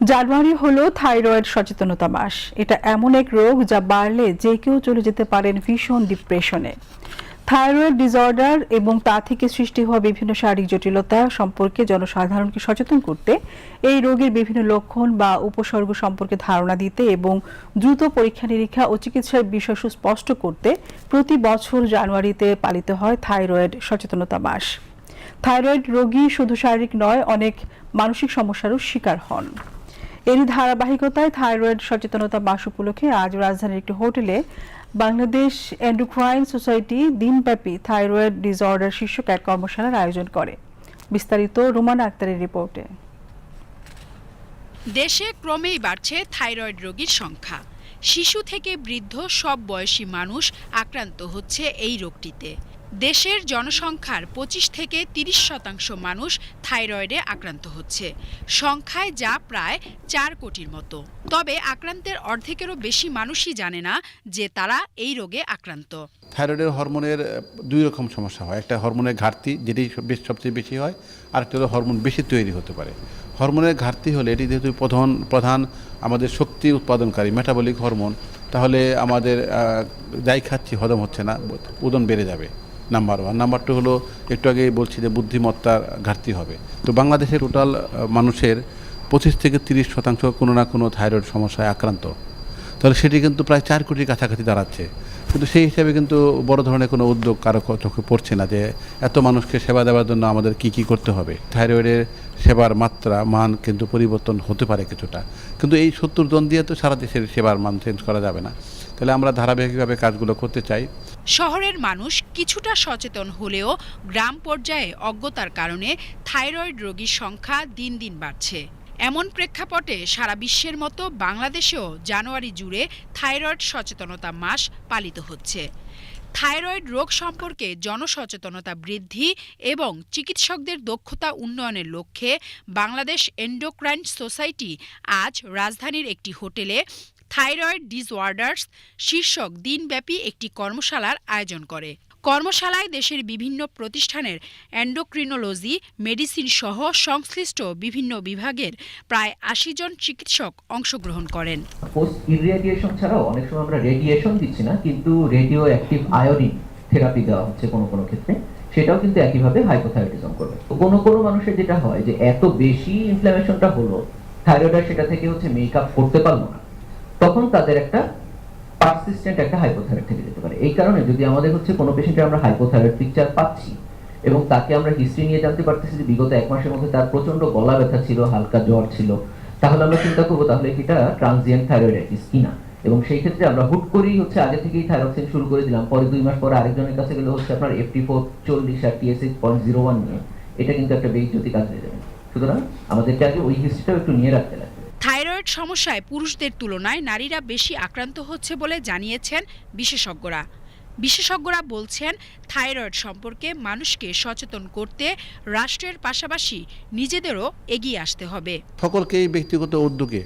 জানুয়ারি হলো থাইরয়েড সচেতনতা মাস। এটা এমন এক রোগ যা বাড়লে যে কেউ চলে যেতে পারেন ভীষণ ডিপ্রেশনে। থাইরয়েড ডিসঅর্ডার এবং তা থেকে সৃষ্টি হওয়া বিভিন্ন শারীরিক জটিলতা সম্পর্কে জনসাধারণকে সচেতন করতে, এই রোগের বিভিন্ন লক্ষণ বা উপসর্গ সম্পর্কে ধারণা দিতে এবং দ্রুত পরীক্ষা নিরীক্ষা ও চিকিৎসার বিষয় সুস্পষ্ট করতে প্রতি বছর জানুয়ারিতে পালিত হয় থাইরয়েড সচেতনতা মাস। থাইরয়েড রোগী শুধু শারীরিক নয়, অনেক মানসিক সমস্যারও শিকার হন। এরই ধারাবাহিকতায় থাইরয়েড সচেতনতা মাস উপলক্ষে আজ রাজধানীর একটি হোটেলে বাংলাদেশ এন্ডোক্রাইন সোসাইটি দিনব্যাপী থাইরয়েড ডিসঅর্ডার শীর্ষক এক কর্মশালার আয়োজন করে। বিস্তারিত রুমানা আক্তারের রিপোর্টে। দেশে ক্রমেই বাড়ছে থাইরয়েড রোগীর সংখ্যা। শিশু থেকে বৃদ্ধ সব বয়সী মানুষ আক্রান্ত হচ্ছে এই রোগটিতে। দেশের জনসংখ্যার 25 থেকে 30% মানুষ থাইরয়েডে আক্রান্ত হচ্ছে, সংখ্যায় যা প্রায় 4 কোটির মতো। তবে আক্রান্তের অর্ধেকেরও বেশি মানুষই জানে না যে তারা এই রোগে আক্রান্ত। থাইরয়েডের হরমোনের দুই রকম সমস্যা হয়। একটা হরমোনের ঘাটতি, যেটি সবচেয়ে বেশি হয়, আর একটা হলো হরমোন বেশি তৈরি হতে পারে। হরমোনের ঘাটতি হলে এটি যেহেতু প্রধান আমাদের শক্তি উৎপাদনকারী মেটাবলিক হরমোন, তাহলে আমাদের যাই খাচ্ছি হজম হচ্ছে না, ওজন বেড়ে যাবে। নাম্বার 1। নাম্বার 2 হলো, একটু আগে বলছি যে বুদ্ধিমত্তার ঘাটতি হবে। তো বাংলাদেশের টোটাল মানুষের 25 থেকে 30% কোনো না কোনো থাইরয়েড সমস্যায় আক্রান্ত। তাহলে সেটি কিন্তু প্রায় 4 কোটির কাছাকাছি দাঁড়াচ্ছে। কিন্তু সেই হিসাবে কিন্তু বড় ধরনের কোনো উদ্যোগ কারো চোখে পড়ছে না যে এত মানুষকে সেবা দেওয়ার জন্য আমাদের কি করতে হবে। থাইরয়েডের সেবার মাত্রা মান কিন্তু পরিবর্তন হতে পারে কিছুটা, কিন্তু এই 70 জন দিয়ে তো সারা দেশের সেবার মান চেঞ্জ করা যাবে না। তাহলে আমরা ধারাবাহিকভাবে কাজগুলো করতে চাই। শহরের মানুষ কিছুটা সচেতন হলেও গ্রাম পর্যায়ে অজ্ঞতার কারণে থাইরয়েড রোগীর সংখ্যা দিন দিন বাড়ছে। এমন প্রেক্ষাপটে সারা বিশ্বের মতো বাংলাদেশেও জানুয়ারি জুড়ে থাইরয়েড সচেতনতা মাস পালিত হচ্ছে। থাইরয়েড রোগ সম্পর্কে জনসচেতনতা বৃদ্ধি এবং চিকিৎসকদের দক্ষতা উন্নয়নের লক্ষ্যে বাংলাদেশ এন্ডোক্রাইন সোসাইটি আজ রাজধানীর একটি হোটেলে থাইরয়েড ডিসঅর্ডারস শীর্ষক দিনব্যাপী একটি কর্মশালার আয়োজন করে। কর্মশালায় দেশের বিভিন্ন প্রতিষ্ঠানের এন্ডোক্রিনোলজি, মেডিসিন সহ সংশ্লিষ্ট বিভিন্ন বিভাগের প্রায় 80 জন চিকিৎসক অংশগ্রহণ করেন। পোস্ট ইররেডিয়েশন ছাড়াও অনেক সময় আমরা রেডিয়েশন দিচ্ছি না, কিন্তু রেডিও অ্যাক্টিভ আয়োডিন থেরাপি দেওয়া হচ্ছে কোনো ক্ষেত্রে, সেটাও কিন্তু একইভাবে হাইপোথাইরয়েডিজম করবে। তো কোনো মানুষের যেটা হয় যে এত বেশি ইনফ্ল্যামেশনটা হলো থাইরয়েড, সেটা থেকে মেকআপ করতে পারলো না, তখন তাদের একটা পারসিস্টেন্ট একটা হাইপোথাইরয়েড থেকে যেতে পারে। এই কারণে যদি আমাদের কোনো পেশেন্টের আমরা হাইপোথাইরয়েড পিকচার পাচ্ছি এবং তাকে আমরা হিস্ট্রি নিয়ে জানতে পারতেছি যে বিগত 1 মাসের মধ্যে তার প্রচন্ড গলা ব্যথা ছিল, হালকা জ্বর ছিল, তাহলে আমরা চিন্তা করবো তাহলে এটা ট্রানজিয়েন্ট থাইরয়েডাইটিস কিনা। এবং সেই ক্ষেত্রে আমরা হুট করেই আগে থেকেই থাইরক্সিন শুরু করে দিলাম, পরে 2 মাস পরে আরেকজনের কাছে গেলে আপনার FT4 40 আর TSH 0.01 নিয়ে, এটা কিন্তু একটা বেইজ্জতি কাজ হয়ে যাবে। সুতরাং আমাদেরকে আগে ওই হিস্ট্রিটাও একটু নিয়ে রাখতে লাগবে। থাইরয়েড সমস্যায় পুরুষদের তুলনায় নারীরা বেশি আক্রান্ত হচ্ছে বলে জানিয়েছেন বিশেষজ্ঞরা বলছেন, থাইরয়েড সম্পর্কে মানুষকে সচেতন করতে রাষ্ট্রের পাশাপাশি নিজেদেরও এগিয়ে আসতে হবে। সকলকেই ব্যক্তিগত উদ্যোগে,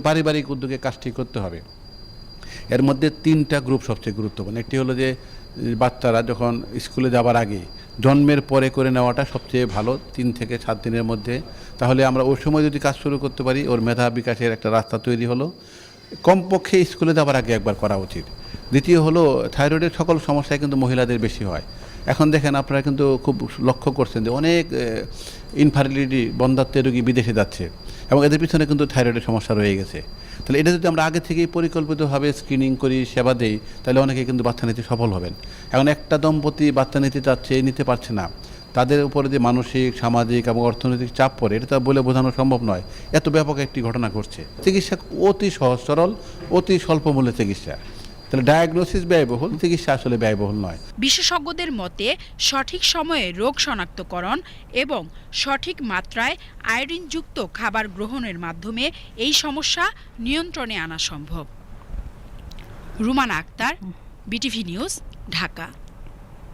পারিবারিক উদ্যোগে কাজটি করতে হবে। এর মধ্যে 3টা গ্রুপ সবচেয়ে গুরুত্বপূর্ণ। একটি হলো যে বাচ্চারা যখন স্কুলে যাবার আগে জন্মের পরে করে নেওয়াটা সবচেয়ে ভালো, 3 থেকে 7 দিনের মধ্যে। তাহলে আমরা ওই সময় যদি কাজ শুরু করতে পারি, ওর মেধা বিকাশের একটা রাস্তা তৈরি হলো। কমপক্ষে স্কুলে যাবার আগে একবার করা উচিত। দ্বিতীয় হলো, থাইরয়েডের সকল সমস্যায় কিন্তু মহিলাদের বেশি হয়। এখন দেখেন, আপনারা কিন্তু খুব লক্ষ্য করছেন যে অনেক ইনফার্টিলিটি বন্ধ্যাত্বের রোগী বিদেশে যাচ্ছে এবং এদের পিছনে কিন্তু থাইরয়েডের সমস্যা রয়ে গেছে। তাহলে এটা যদি আমরা আগে থেকেই পরিকল্পিতভাবে স্ক্রিনিং করি, সেবা দেই, তাহলে অনেকে কিন্তু বাচ্চা নিতে সফল হবেন। এখন একটা দম্পতি বাচ্চা নিতে চাচ্ছে, নিতে পারছে না, তাদের উপরে যে মানসিক, সামাজিক এবং অর্থনৈতিক চাপ পড়ে, এটা বলে বোঝানো সম্ভব নয়। এত ব্যাপক একটি ঘটনা ঘটছে। চিকিৎসা অতি সহজ সরল, অতি স্বল্প মূল্যে চিকিৎসা। তাহলে ডায়াগনোসিস ব্যয়বহুল, চিকিৎসা আসলে ব্যয়বহুল নয়। বিশেষজ্ঞদের মতে সঠিক সময়ে রোগ শনাক্তকরণ এবং সঠিক মাত্রায় আয়োডিনযুক্ত খাবার গ্রহণের মাধ্যমে এই সমস্যা নিয়ন্ত্রণে আনা সম্ভব। Rumana Akter, BTV news, Dhaka.